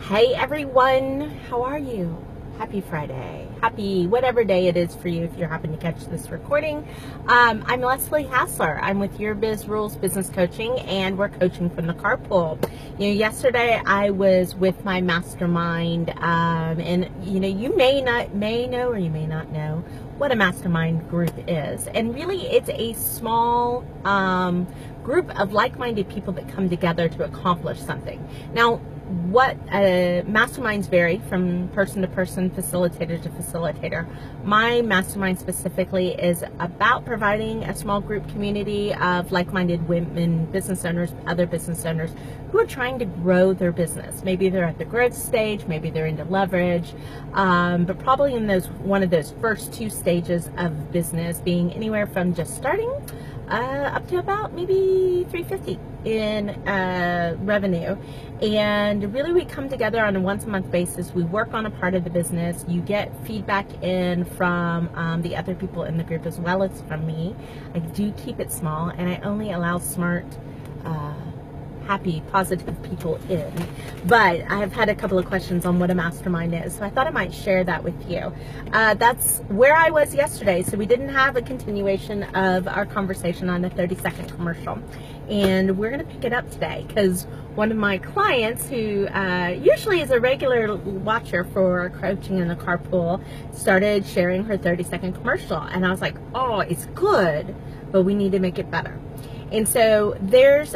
Hey everyone, how are you? Happy Friday. Happy whatever day it is for you if you're happen to catch this recording. I'm Leslie Hassler. I'm with Your Biz Rules Business Coaching, and we're coaching from the carpool. Yesterday I was with my mastermind, and you may know or you may not know what a mastermind group is. And really it's a small group of like-minded people that come together to accomplish something. Now, what masterminds vary from person to person, facilitator to facilitator. My mastermind specifically is about providing a small group community of like-minded women, business owners, other business owners who are trying to grow their business. Maybe they're at the growth stage, maybe they're into leverage, but probably in one of those first two stages of business, being anywhere from just starting up to about maybe $350 in revenue. And really we come together on a once-a-month basis. We work on a part of the business. You get feedback in from the other people in the group as well as from me. I do keep it small, and I only allow smart, happy, positive people in. But I have had a couple of questions on what a mastermind is, so I thought I might share that with you. That's where I was yesterday, so we didn't have a continuation of our conversation on the 30-second commercial. And we're going to pick it up today because one of my clients, who usually is a regular watcher for coaching in the carpool, started sharing her 30-second commercial. And I was like, oh, it's good, but we need to make it better. And so there's...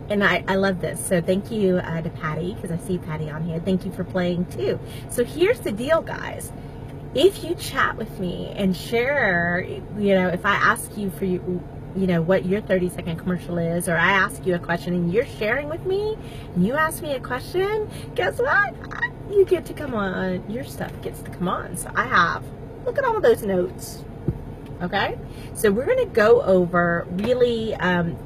And I love this. So thank you to Patty, because I see Patty on here. Thank you for playing too. So here's the deal, guys. If you chat with me and share, if I ask you for what your 30-second commercial is, or I ask you a question and you're sharing with me, and you ask me a question, guess what? You get to come on. Your stuff gets to come on. So look at all of those notes. Okay? So we're going to go over really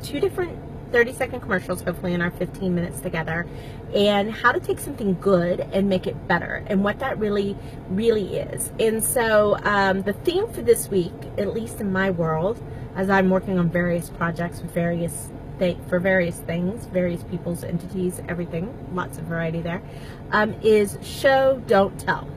two different 30-second commercials, hopefully in our 15 minutes together, and how to take something good and make it better, and what that really is. And so the theme for this week, at least in my world, as I'm working on various projects with various things, various people's entities, everything, lots of variety there, is show, don't tell.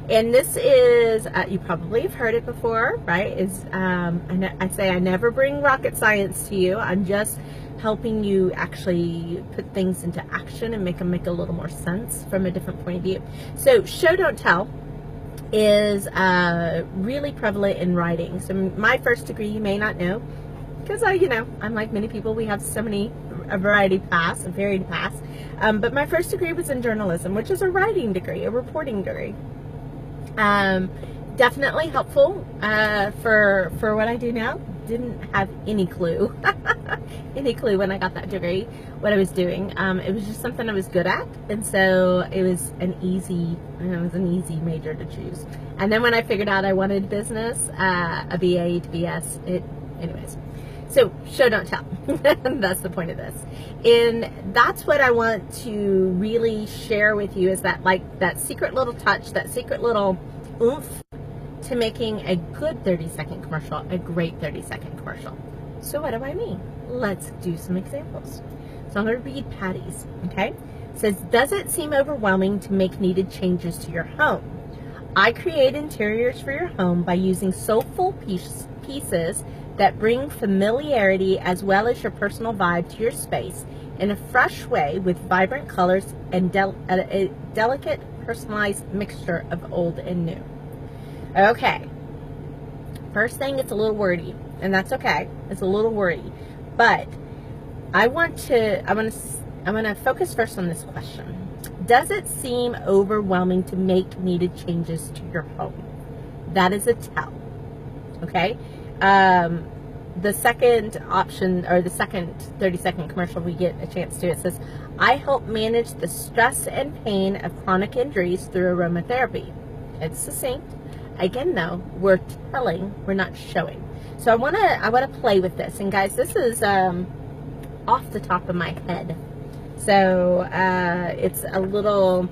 And this is, you probably have heard it before, right? I say I never bring rocket science to you. I'm just helping you actually put things into action and make them make a little more sense from a different point of view. So show, don't tell is really prevalent in writing. So my first degree, you may not know, because I'm like many people, we have so many, a varied past. But my first degree was in journalism, which is a writing degree, a reporting degree. Definitely helpful for what I do now. Didn't have any clue when I got that degree what I was doing. It was just something I was good at, and so it was an easy major to choose. And then when I figured out I wanted business, a BA to BS, anyways. So show, don't tell. That's the point of this. And that's what I want to really share with you, is that secret little touch, that secret little oomph to making a good 30-second commercial a great 30-second commercial. So what do I mean? Let's do some examples. So I'm going to read Patty's, okay? It says, does it seem overwhelming to make needed changes to your home? I create interiors for your home by using soulful pieces that bring familiarity as well as your personal vibe to your space in a fresh way, with vibrant colors and a delicate, personalized mixture of old and new. Okay, first thing, it's a little wordy, and that's okay. It's a little wordy, but I'm going to focus first on this question. Does it seem overwhelming to make needed changes to your home? That is a tell. Okay. The second option, or the second 30-second commercial we get a chance to, it says, I help manage the stress and pain of chronic injuries through aromatherapy. It's succinct. Again, though, we're telling, we're not showing. So I want to play with this. And guys, this is off the top of my head. So it's a little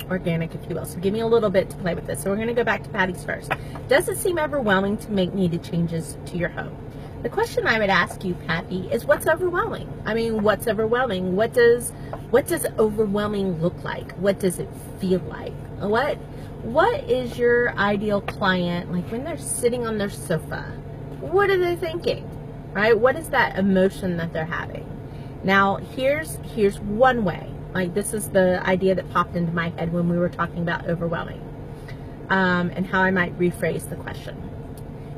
organic, if you will. So give me a little bit to play with this. So we're going to go back to Patty's first. Does it seem overwhelming to make needed changes to your home? The question I would ask you, Patty, is what's overwhelming? I mean, what's overwhelming? What does overwhelming look like? What does it feel like? What is your ideal client like when they're sitting on their sofa? What are they thinking? Right? What is that emotion that they're having? Now, here's one way. Like, this is the idea that popped into my head when we were talking about overwhelming, and how I might rephrase the question.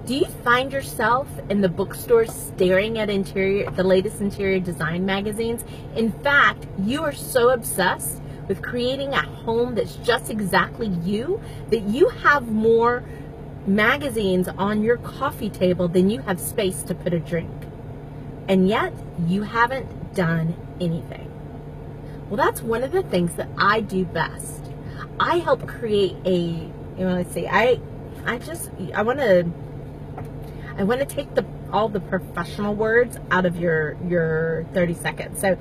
Do you find yourself in the bookstore staring at the latest interior design magazines? In fact, you are so obsessed with creating a home that's just exactly you that you have more magazines on your coffee table than you have space to put a drink. And yet, you haven't done anything. Well, that's one of the things that I do best. I help create I want to take all the professional words out of your 30 seconds. So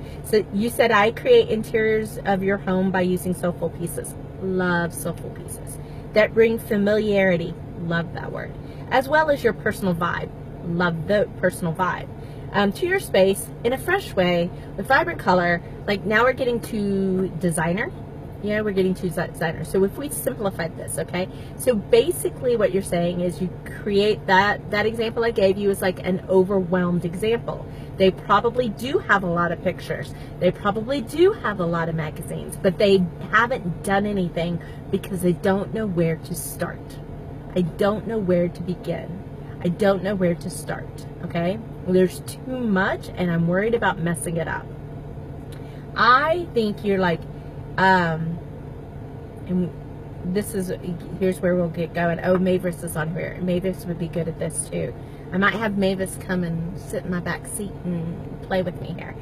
you said I create interiors of your home by using soulful pieces. Love soulful pieces that bring familiarity. Love that word. As well as your personal vibe. Love the personal vibe. To your space in a fresh way with vibrant color. Like, now we're getting to designer. Yeah, we're getting to designer. So if we simplified this, okay? So basically what you're saying is you create that example I gave you is like an overwhelmed example. They probably do have a lot of pictures. They probably do have a lot of magazines, but they haven't done anything because they don't know where to start. I don't know where to begin. I don't know where to start, okay? There's too much, and I'm worried about messing it up. I think you're like, and here's where we'll get going. Oh, Mavis is on here. Mavis would be good at this too. I might have Mavis come and sit in my back seat and play with me here.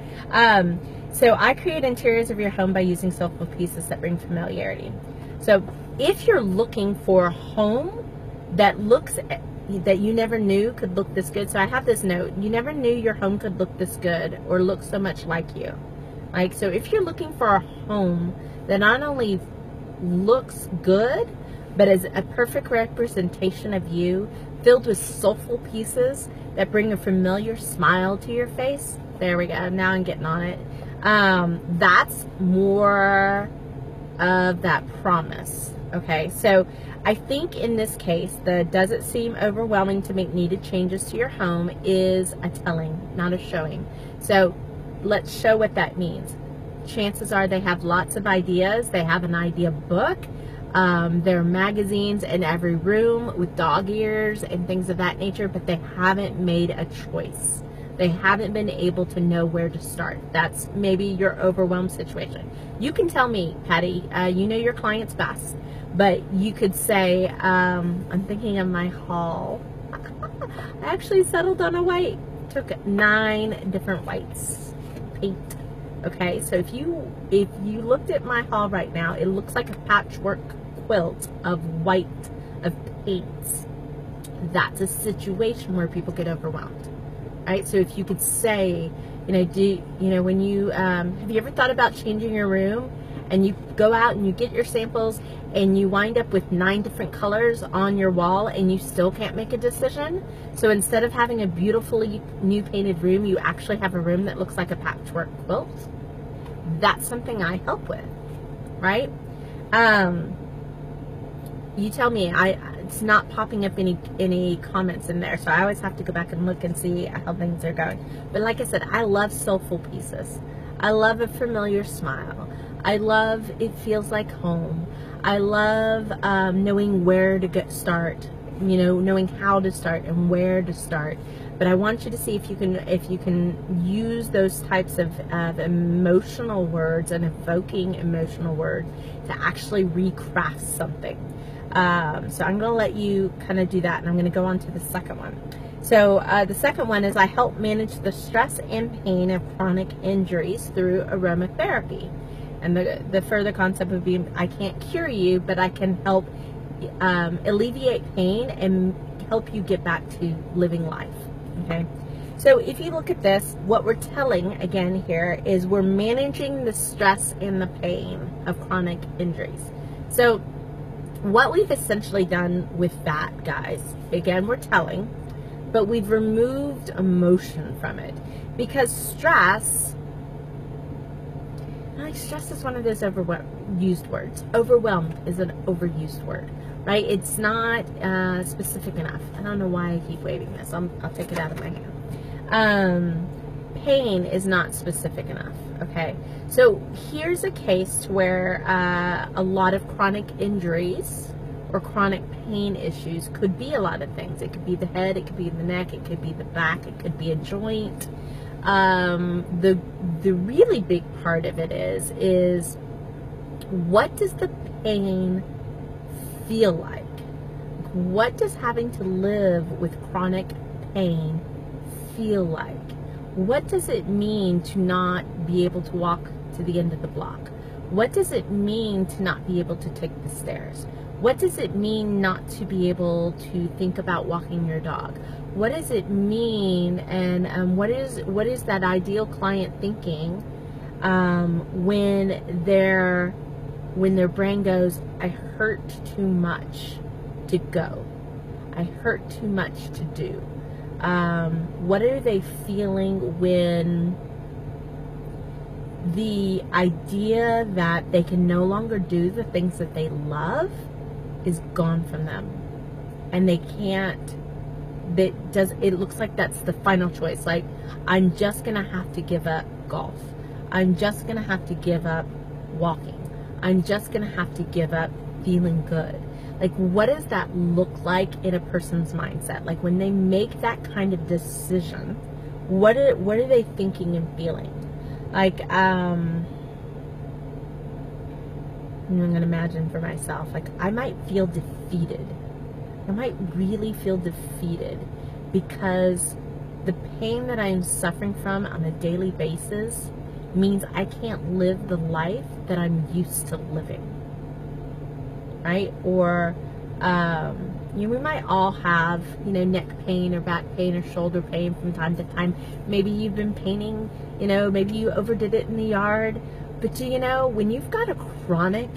So I create interiors of your home by using soulful pieces that bring familiarity. So if you're looking for a home that you never knew could look this good. So I have this note. You never knew your home could look this good or look so much like you. Like, so if you're looking for a home that not only looks good, but is a perfect representation of you, filled with soulful pieces that bring a familiar smile to your face. There we go. Now I'm getting on it. That's more of that promise. Okay, so I think in this case, the does it seem overwhelming to make needed changes to your home is a telling, not a showing. So let's show what that means. Chances are they have lots of ideas. They have an idea book. There are magazines in every room with dog ears and things of that nature, but they haven't made a choice. They haven't been able to know where to start. That's maybe your overwhelmed situation. You can tell me, Patty, you know your clients best, but you could say, I'm thinking of my haul. I actually settled on a white. Took 9 different whites. Paint. Okay, so if you looked at my haul right now, it looks like a patchwork quilt of white, of paints. That's a situation where people get overwhelmed. Right? So if you could say, have you ever thought about changing your room, and you go out and you get your samples and you wind up with 9 different colors on your wall and you still can't make a decision? So instead of having a beautifully new painted room, you actually have a room that looks like a patchwork quilt. That's something I help with, right? You tell me. It's not popping up any comments in there, so I always have to go back and look and see how things are going. But like I said, I love soulful pieces. I love a familiar smile. I love it feels like home. I love knowing where to start, knowing how to start and where to start. But I want you to see if you can use those types of emotional words and evoking emotional words to actually recraft something. So I'm going to let you kind of do that, and I'm going to go on to the second one. So the second one is I help manage the stress and pain of chronic injuries through aromatherapy. And the further concept would be I can't cure you, but I can help alleviate pain and help you get back to living life. Okay? So if you look at this, what we're telling again here is we're managing the stress and the pain of chronic injuries. So what we've essentially done with that, guys, again, we're telling but we've removed emotion from it. Because stress is one of those overused words. Overwhelmed is an overused word, right? It's not specific enough. I don't know why I keep waving this. I'll take it out of my hand. Pain is not specific enough, okay? So here's a case to where a lot of chronic injuries or chronic pain issues could be a lot of things. It could be the head, it could be the neck, it could be the back, it could be a joint. The really big part of it is what does the pain feel like? What does having to live with chronic pain feel like? What does it mean to not be able to walk to the end of the block? What does it mean to not be able to take the stairs? What does it mean not to be able to think about walking your dog? What does it mean, and what is that ideal client thinking when their brain goes, I hurt too much to go, I hurt too much to do? What are they feeling when the idea that they can no longer do the things that they love is gone from them, and they can't? It looks like that's the final choice. Like, I'm just gonna have to give up golf. I'm just gonna have to give up walking. I'm just gonna have to give up feeling good. Like, what does that look like in a person's mindset? Like, when they make that kind of decision, what are they thinking and feeling? Like, I'm gonna imagine for myself, like, I might feel defeated. I might really feel defeated because the pain that I'm suffering from on a daily basis means I can't live the life that I'm used to living, right? Or we might all have, neck pain or back pain or shoulder pain from time to time. Maybe you've been painting, maybe you overdid it in the yard. But when you've got a chronic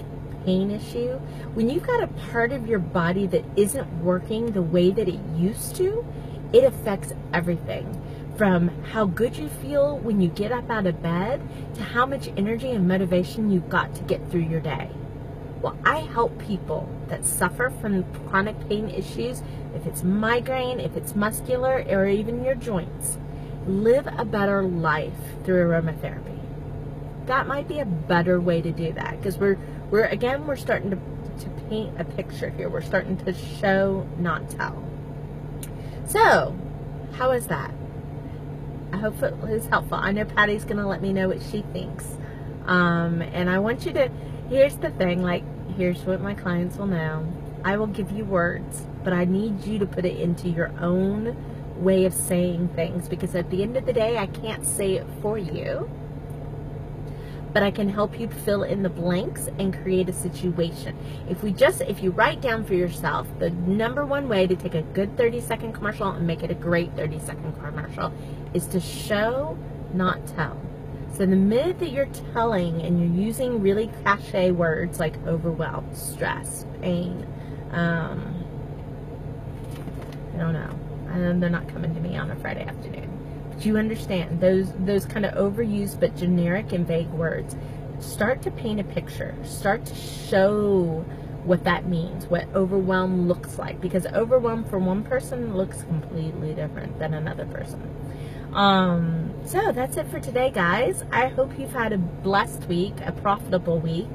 pain issue, when you've got a part of your body that isn't working the way that it used to, it affects everything. From how good you feel when you get up out of bed to how much energy and motivation you've got to get through your day. Well, I help people that suffer from chronic pain issues, if it's migraine, if it's muscular, or even your joints, live a better life through aromatherapy. That might be a better way to do that, because we're starting to paint a picture here. We're starting to show, not tell. So, how is that? I hope it was helpful. I know Patty's going to let me know what she thinks. And I want you to, here's the thing, here's what my clients will know. I will give you words, but I need you to put it into your own way of saying things, because at the end of the day, I can't say it for you, but I can help you fill in the blanks and create a situation. If you write down for yourself, the number one way to take a good 30-second commercial and make it a great 30-second commercial is to show, not tell. So the minute that you're telling and you're using really cliche words like overwhelmed, stress, pain, I don't know. They're not coming to me on a Friday afternoon. But you understand those kind of overused but generic and vague words. Start to paint a picture. Start to show what that means, what overwhelm looks like. Because overwhelm for one person looks completely different than another person. So that's it for today, guys. I hope you've had a blessed week, a profitable week.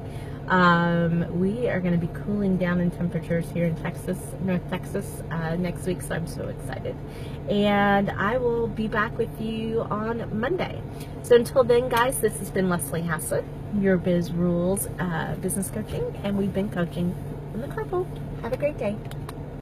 We are going to be cooling down in temperatures here in Texas, North Texas, next week, so I'm so excited. And I will be back with you on Monday. So until then, guys, this has been Leslie Hassett, your Biz Rules business coaching, and we've been coaching from the carpool. Have a great day.